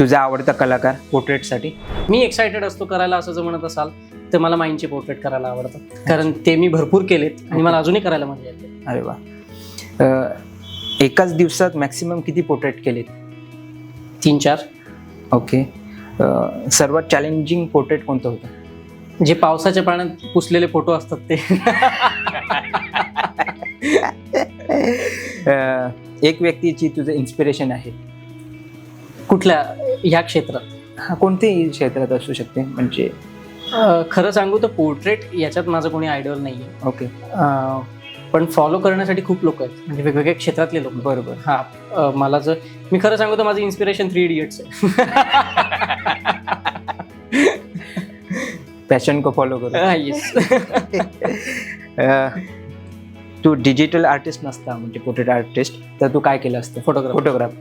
तुझा आवडता कलाकार पोर्ट्रेटसाठी? मी एक्सायटेड असतो करायला, असं जर म्हणत असाल तर मला माईंचे पोर्ट्रेट करायला आवडतं, कारण ते मी भरपूर केलेत आणि मला अजूनही करायला मजा येते. अरे वा. एकाच दिवसात मॅक्सिमम किती पोर्ट्रेट केलेत? 3-4. ओके. सर्वात चॅलेंजिंग पोर्ट्रेट कोणतं होतं? जे पावसाच्या पाण्यात पुसलेले फोटो असतात ते. एक व्यक्तीची तुझं इन्स्पिरेशन आहे? कुठल्या ह्या क्षेत्रात? हा, कोणत्याही क्षेत्रात असू शकते. म्हणजे खरं सांगू तर पोर्ट्रेट याच्यात माझं कोणी आयडॉल नाही आहे. ओके. पण फॉलो करण्यासाठी खूप लोक आहेत, म्हणजे वेगवेगळ्या क्षेत्रातले लोक. बरोबर. हा, मला जर मी खरं सांगू तर माझं इन्स्पिरेशन 3 इडियट्स आहे. पॅशन को फॉलो करू. येस. तू डिजिटल आर्टिस्ट नसता, म्हणजे पोर्ट्रेट आर्टिस्ट, तर तू काय केलं असतं? फोटोग्राफ. फोटोग्राफ.